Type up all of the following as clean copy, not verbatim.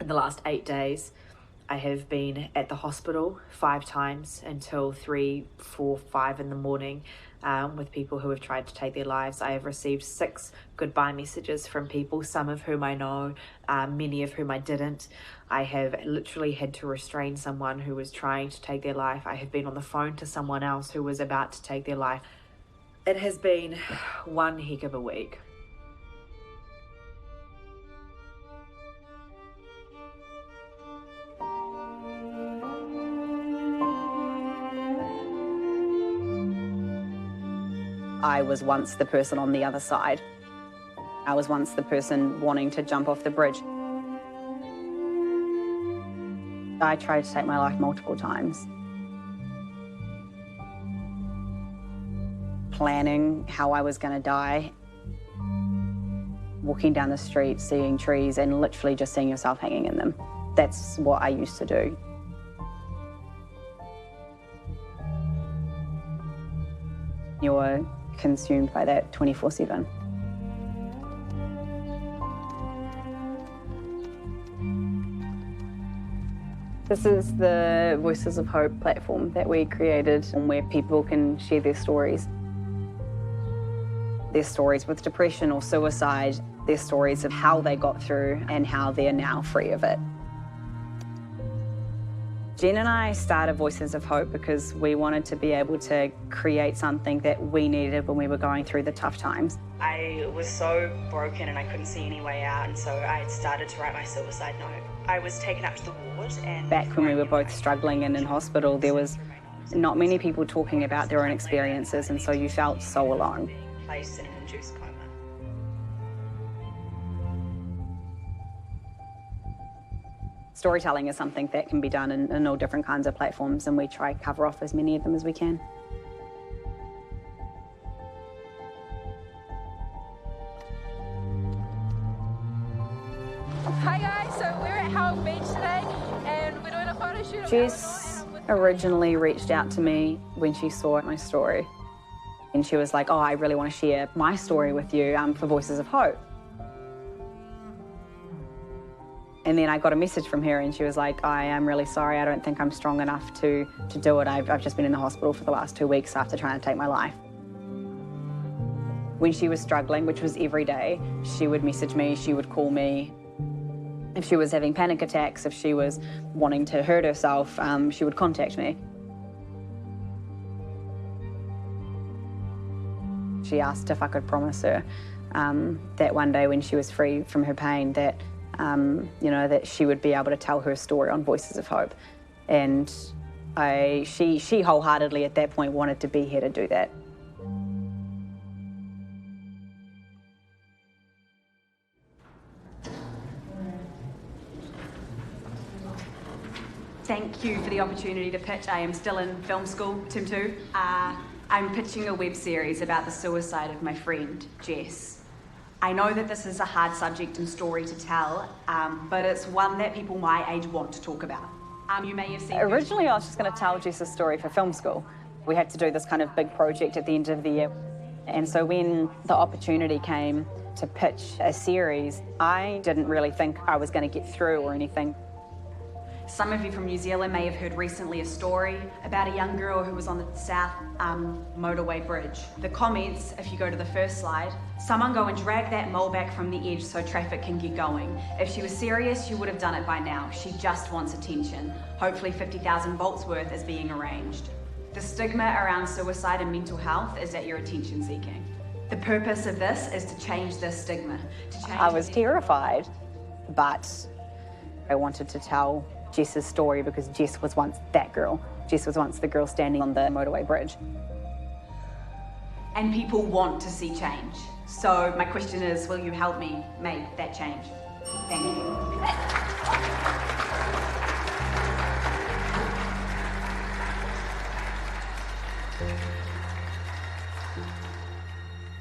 In the last 8 days, I have been at the hospital 5 times until 3, 4, 5 in the morning with people who have tried to take their lives. I have received 6 goodbye messages from people, some of whom I know, many of whom I didn't. I have literally had to restrain someone who was trying to take their life. I have been on the phone to someone else who was about to take their life. It has been one heck of a week. I was once the person on the other side. I was once the person wanting to jump off the bridge. I tried to take my life multiple times. Planning how I was going to die. Walking down the street, seeing trees, and literally just seeing yourself hanging in them. That's what I used to do. You're consumed by that 24/7. This is the Voices of Hope platform that we created where people can share their stories. Their stories with depression or suicide, their stories of how they got through and how they're now free of it. Jen and I started Voices of Hope because we wanted to be able to create something that we needed when we were going through the tough times. I was so broken and I couldn't see any way out, and so I started to write my suicide note. I was taken up to the ward, and back when we were both struggling and in hospital, there was not many people talking about their own experiences, and so you felt so alone. Placed in an induced coma. Storytelling is something that can be done in all different kinds of platforms, and we try to cover off as many of them as we can. Hi guys, so we're at Howell Beach today and we're doing a photo shoot. Jess originally reached out to me when she saw my story, and she was like, oh, I really want to share my story with you for Voices of Hope. And then I got a message from her and she was like, I am really sorry, I don't think I'm strong enough to do it. I've just been in the hospital for the last 2 weeks after trying to take my life. When she was struggling, which was every day, she would message me, she would call me. If she was having panic attacks, if she was wanting to hurt herself, she would contact me. She asked if I could promise her that one day when she was free from her pain, that that she would be able to tell her story on Voices of Hope. And she wholeheartedly at that point wanted to be here to do that. Thank you for the opportunity to pitch. I am still in film school, Term 2. I'm pitching a web series about the suicide of my friend, Jess. I know that this is a hard subject and story to tell, but it's one that people my age want to talk about. You may have seen... Originally, I was just going to tell Jess's story for film school. We had to do this kind of big project at the end of the year. And so when the opportunity came to pitch a series, I didn't really think I was going to get through or anything. Some of you from New Zealand may have heard recently a story about a young girl who was on the South Motorway Bridge. The comments, if you go to the first slide, someone go and drag that mole back from the edge so traffic can get going. If she was serious, she would have done it by now. She just wants attention. Hopefully 50,000 volts worth is being arranged. The stigma around suicide and mental health is that you're attention seeking. The purpose of this is to change this stigma. I was terrified, but I wanted to tell Jess's story because Jess was once that girl. Jess was once the girl standing on the motorway bridge. And people want to see change. So my question is, will you help me make that change? Thank you.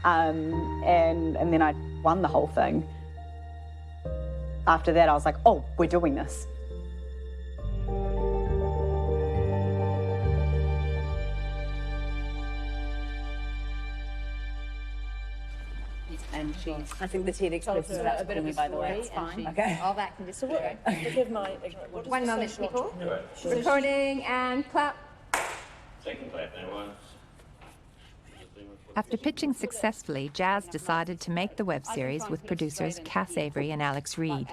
And then I won the whole thing. After that, I was like, oh, we're doing this. And I think the TEDx person is about to call me, by the way. It's fine. Okay. All that can just Forgive my ignorance. One moment, people. Recording and clap. Second clap, everyone. After pitching successfully, Jazz decided to make the web series with producers Cass Avery and Alex Reed.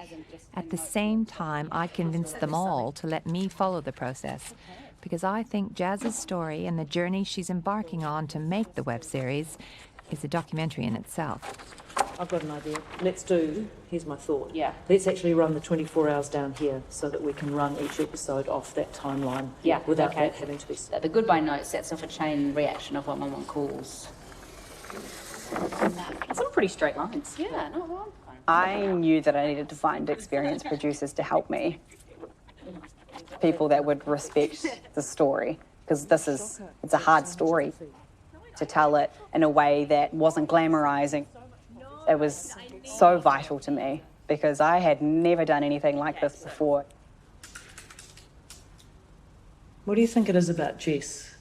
At the same time, I convinced them all to let me follow the process, because I think Jazz's story and the journey she's embarking on to make the web series is a documentary in itself. I've got an idea. Here's my thought. Yeah. Let's actually run the 24 hours down here so that we can run each episode off that timeline. Yeah, without okay. that having to be... The goodbye note sets off a chain reaction of what my mum calls. Some pretty straight lines. Yeah, no, well, I knew that I needed to find experienced producers to help me. People that would respect the story, because it's a hard story to tell it in a way that wasn't glamorizing. It was so vital to me because I had never done anything like this before. What do you think it is about Jess?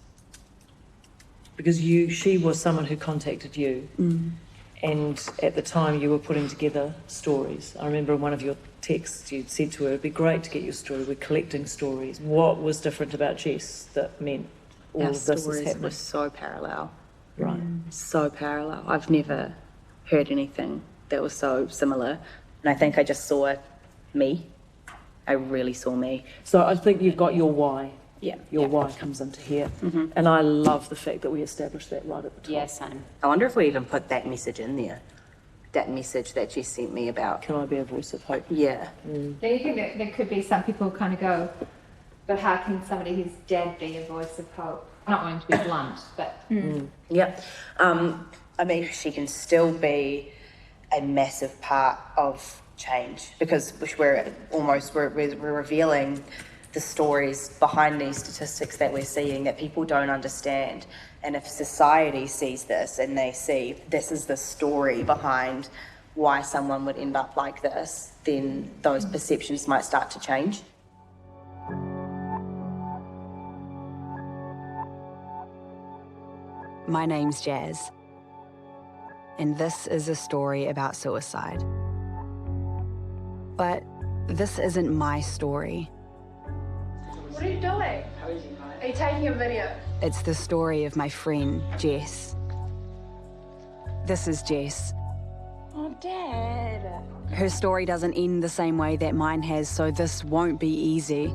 Because she was someone who contacted you, and at the time you were putting together stories. I remember in one of your texts you said to her, it'd be great to get your story, we're collecting stories. What was different about Jess that meant all Our of this is stories happening? were so parallel. Right. So parallel. I've never heard anything that was so similar. And I think I just saw me. I really saw me. So I think you've got your why. Yeah. Your why comes into here. And I love the fact that we established that right at the top. yeah, same. I wonder if we even put that message in there. That message that she sent me about. Can I be a voice of hope? Yeah. Do you think that there could be some people kind of go, but how can somebody who's dead be a voice of hope? Not wanting to be blunt, but... Yeah. I mean, she can still be a massive part of change because we're revealing the stories behind these statistics that we're seeing that people don't understand. And if society sees this and they see this is the story behind why someone would end up like this, then those perceptions might start to change. My name's Jazz, and this is a story about suicide. But this isn't my story. What are you doing? Are you taking a video? It's the story of my friend, Jess. This is Jess. Oh, Dad. Her story doesn't end the same way that mine has, so this won't be easy.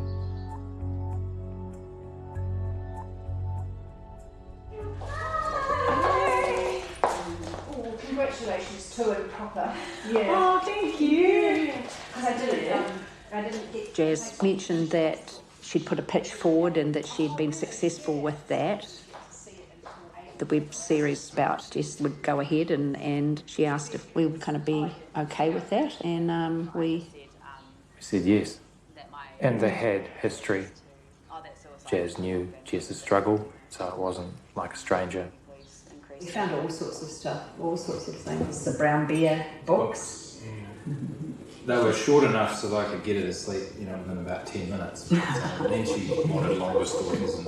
Congratulations to it proper. Oh, thank you. Because I didn't get... Jazz mentioned that she'd put a pitch forward and that she'd been successful with that. The web series about Jess would go ahead and she asked if we would kind of be okay with that, and we said yes. And they had history. Jazz knew Jess's struggle, so it wasn't like a stranger. We found all sorts of stuff, all sorts of things. The Brown Bear books. They were short enough so that I could get her to sleep, within about 10 minutes. And then she wanted longer stories.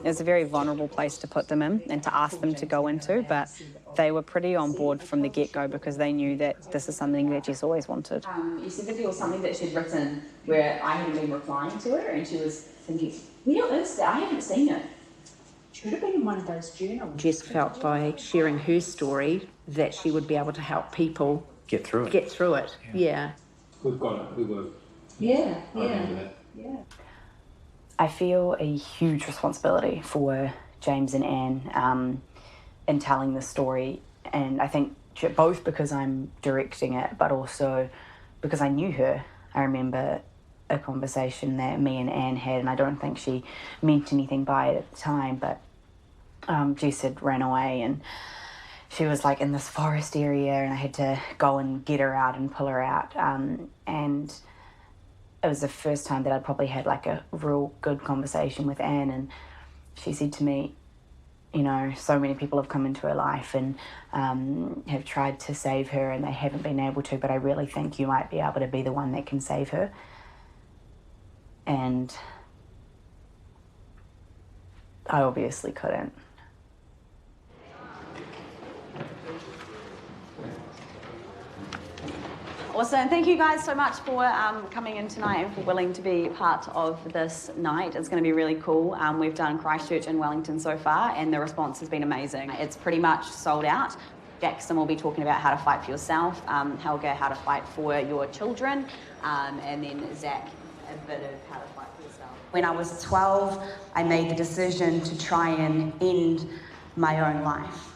It's a very vulnerable place to put them in and to ask them to go into, but they were pretty on board from the get-go because they knew that this is something that Jess always wanted. You said that there was something that she'd written where I hadn't been replying to her and she was thinking, where is that? I haven't seen it. Should have been in one of those journals. Jess felt by sharing her story that she would be able to help people Get through it. get through it. Yeah. We've got it. We were. Yeah, I remember that. yeah. I feel a huge responsibility for James and Anne in telling this story, and I think both because I'm directing it, but also because I knew her. I remember a conversation that me and Anne had, and I don't think she meant anything by it at the time, but Jess had ran away and she was like in this forest area and I had to go and get her out and pull her out, and it was the first time that I'd probably had like a real good conversation with Anne, and she said to me, so many people have come into her life and have tried to save her and they haven't been able to, but I really think you might be able to be the one that can save her. And I obviously couldn't. Awesome. Thank you guys so much for coming in tonight and for willing to be part of this night. It's going to be really cool. We've done Christchurch and Wellington so far, and the response has been amazing. It's pretty much sold out. Jackson will be talking about how to fight for yourself, Helga, how to fight for your children, and then Zach, a bit of how to fight for yourself. When I was 12, I made the decision to try and end my own life.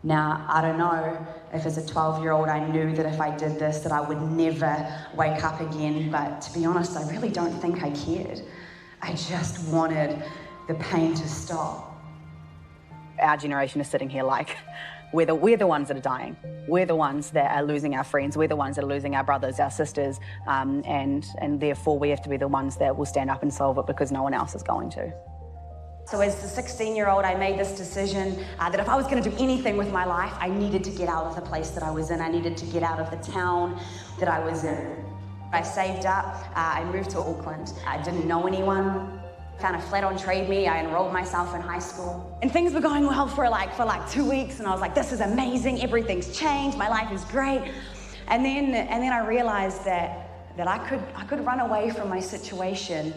Now, I don't know if as a 12-year-old I knew that if I did this that I would never wake up again, but to be honest, I really don't think I cared. I just wanted the pain to stop. Our generation is sitting here like, we're the ones that are dying. We're the ones that are losing our friends. We're the ones that are losing our brothers, our sisters, and therefore we have to be the ones that will stand up and solve it because no one else is going to. So as the 16-year-old, I made this decision that if I was going to do anything with my life, I needed to get out of the place that I was in. I needed to get out of the town that I was in. I saved up. I moved to Auckland. I didn't know anyone. Kind of flat on trade me. I enrolled myself in high school. And things were going well for like 2 weeks, and I was like, this is amazing. Everything's changed. My life is great. And then I realized that I could run away from my situation,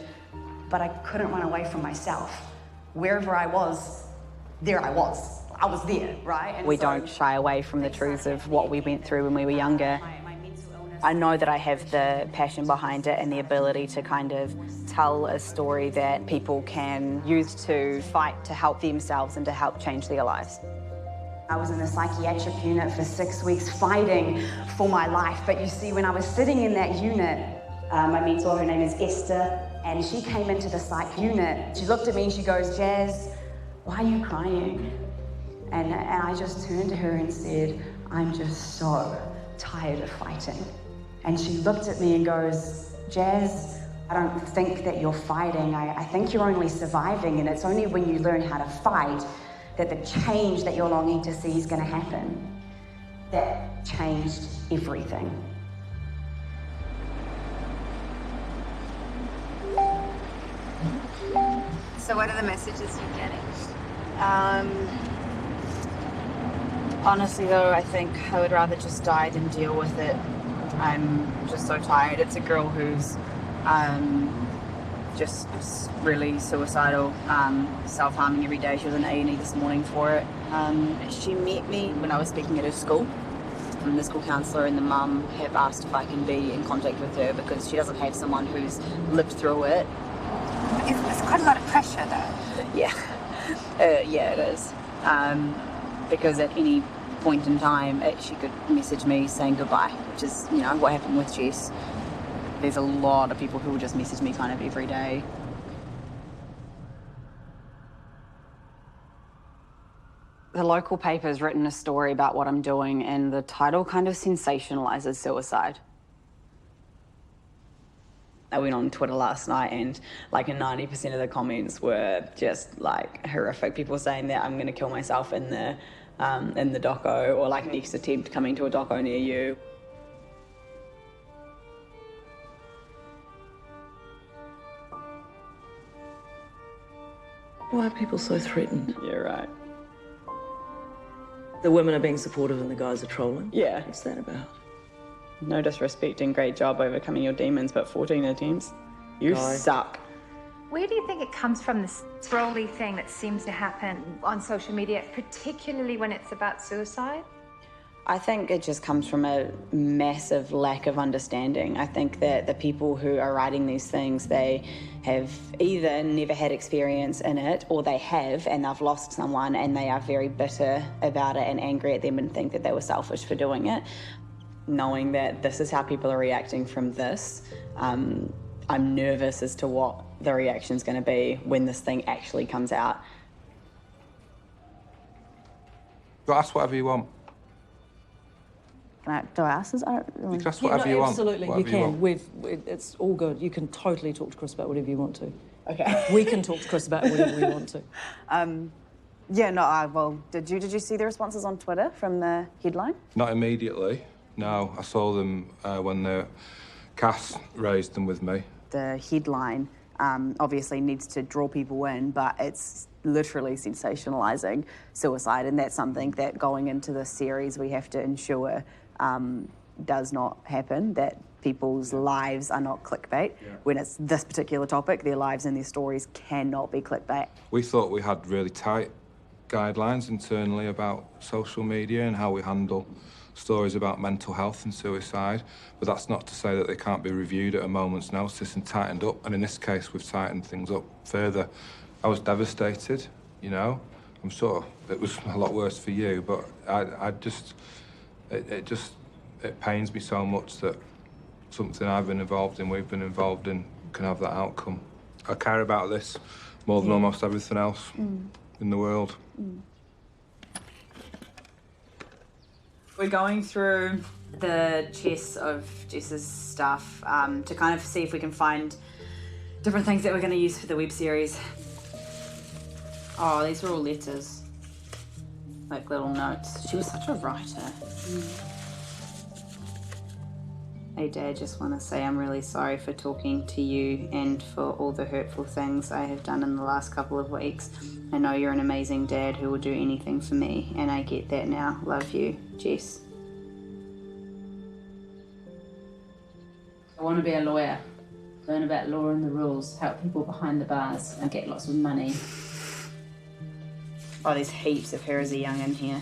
but I couldn't run away from myself. Wherever I was, there I was. I was there, right? And we don't shy away from the truths of what we went through when we were younger. I know that I have the passion behind it and the ability to kind of tell a story that people can use to fight to help themselves and to help change their lives. I was in the psychiatric unit for 6 weeks fighting for my life, but you see, when I was sitting in that unit, my mentor, her name is Esther, and she came into the psych unit. She looked at me and she goes, Jazz, why are you crying? And I just turned to her and said, I'm just so tired of fighting. And she looked at me and goes, Jazz, I don't think that you're fighting. I think you're only surviving, and it's only when you learn how to fight that the change that you're longing to see is going to happen. That changed everything. So what are the messages you're getting? Honestly though, I think I would rather just die than deal with it. I'm just so tired. It's a girl who's just really suicidal, self-harming every day. She was in A&E this morning for it. She met me when I was speaking at her school. The school counsellor and the mum have asked if I can be in contact with her because she doesn't have someone who's lived through it. It's quite a lot of pressure, though. Yeah, yeah, it is. Because at any point in time, she could message me saying goodbye, which is, you know, what happened with Jess. There's a lot of people who will just message me kind of every day. The local paper's written a story about what I'm doing, and the title kind of sensationalizes suicide. I went on Twitter last night and like 90% of the comments were just like horrific. People saying that I'm going to kill myself in the doco, or like next attempt coming to a doco near you. Why are people so threatened? Yeah, right. The women are being supportive and the guys are trolling? Yeah. What's that about? No disrespect and great job overcoming your demons, but 14 attempts? You suck. Where do you think it comes from, this trolly thing that seems to happen on social media, particularly when it's about suicide? I think it just comes from a massive lack of understanding. I think that the people who are writing these things, they have either never had experience in it, or they have and they've lost someone and they are very bitter about it and angry at them and think that they were selfish for doing it. Knowing that this is how people are reacting from this, I'm nervous as to what the reaction's going to be when this thing actually comes out. Go ask whatever you want. Do I ask this? I don't really... You can ask whatever you want. Absolutely, you Whatever can. It's all good. You can totally talk to Chris about whatever you want to. Okay. We can talk to Chris about whatever we want to. Yeah, no, well, did you see the responses on Twitter from the headline? Not immediately. No, I saw them when the Cass raised them with me. The headline obviously needs to draw people in, but it's literally sensationalising suicide, and that's something that going into this series we have to ensure does not happen, that people's lives are not clickbait. When it's this particular topic, their lives and their stories cannot be clickbait. We thought we had really tight guidelines internally about social media and how we handle stories about mental health and suicide, but that's not to say that they can't be reviewed at a moment's notice and tightened up, and in this case we've tightened things up further. I was devastated, you know. I'm sure it was a lot worse for you, but it pains me so much that something I've been involved in, we've been involved in, can have that outcome. I care about this more than almost everything else in the world. We're going through the chest of Jess's stuff to kind of see if we can find different things that we're going to use for the web series. Oh, these are all letters. Like little notes. She was such a writer. Hey Dad, just want to say I'm really sorry for talking to you and for all the hurtful things I have done in the last couple of weeks. I know you're an amazing dad who will do anything for me, and I get that now. Love you, Jess. I want to be a lawyer, learn about law and the rules, help people behind the bars, and get lots of money. Oh, there's heaps of her as a young'un here.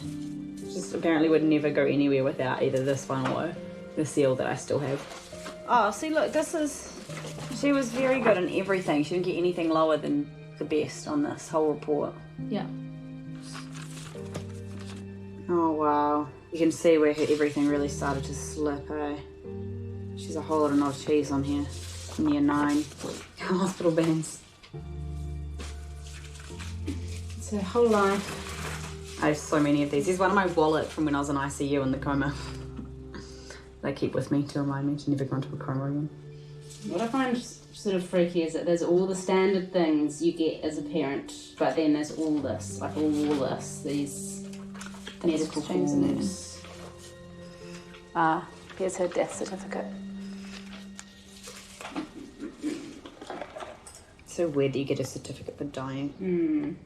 Just apparently would never go anywhere without either this one or the seal that I still have. Oh, see, look, this is... She was very good in everything. She didn't get anything lower than the best on this whole report. Yeah. Oh, wow. You can see where everything really started to slip, eh? She's a whole lot of not cheese on here. From year 9. Hospital bands. It's her whole life. I have so many of these. There's one in my wallet from when I was in ICU in the coma. They keep with me to remind me to never go into a coma again. What I find sort of freaky is that there's all the standard things you get as a parent, but then there's all this, like all this, these medical forms. Ah, here's her death certificate. So weird that you get a certificate for dying.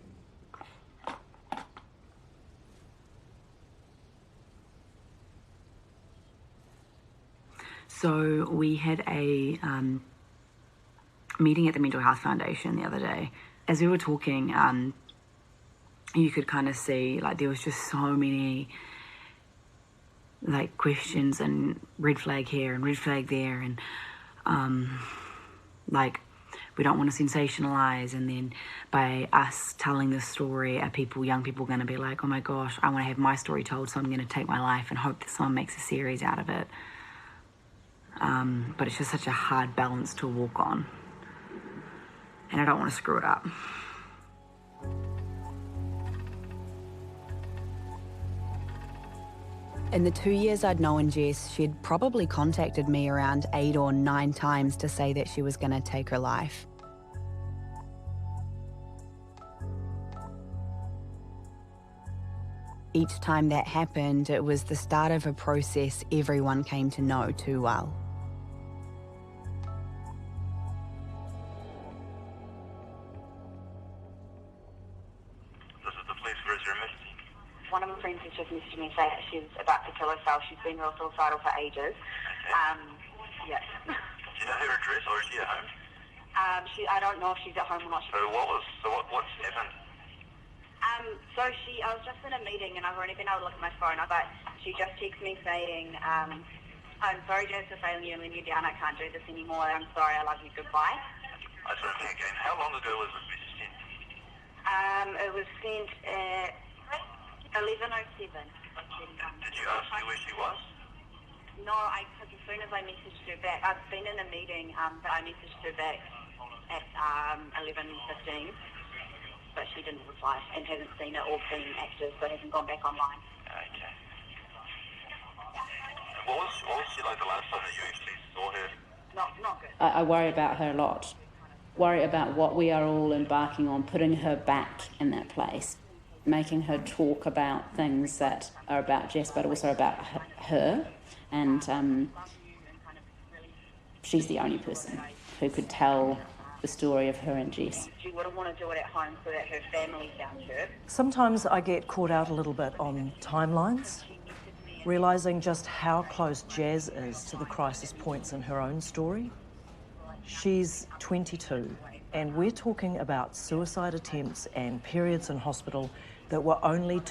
So we had a meeting at the Mental Health Foundation the other day. As we were talking, you could kind of see, like, there was just so many, like, questions and red flag here and red flag there, and, like, we don't want to sensationalize, and then by us telling this story, are young people going to be like, oh my gosh, I want to have my story told, so I'm going to take my life and hope that someone makes a series out of it. But it's just such a hard balance to walk on. And I don't want to screw it up. In the 2 years I'd known Jess, she'd probably contacted me around 8 or 9 times to say that she was going to take her life. Each time that happened, it was the start of a process everyone came to know too well. This is the police. Where is your emergency? One of my friends has just messaged me saying that she's about to kill herself. She's been real suicidal for ages. Okay. Yeah. Do you know her address, or is she at home? I don't know if she's at home or not. What's happened? I was just in a meeting and I've already been able to look at my phone, but she just texted me saying, I'm sorry Jess for failing you and letting you down, I can't do this anymore, I'm sorry, I love you, goodbye. I sort of think again, how long ago was this message sent? It was sent at 11:07. Did you ask her where she was? No, because as soon as I messaged her back, I've been in a meeting, but I messaged her back at 11:15. But she didn't reply and hasn't seen it or been active, so hasn't gone back online. Okay. What was she like the last time that you actually saw her? Not good. I worry about her a lot. Worry about what we are all embarking on, putting her back in that place, making her talk about things that are about Jess, but also about her. And she's the only person who could tell the story of her and Jess. She wouldn't want to do it at home so that her family found her. Sometimes I get caught out a little bit on timelines. realising just how close Jazz is to the crisis points in her own story. She's 22, and we're talking about suicide attempts and periods in hospital that were only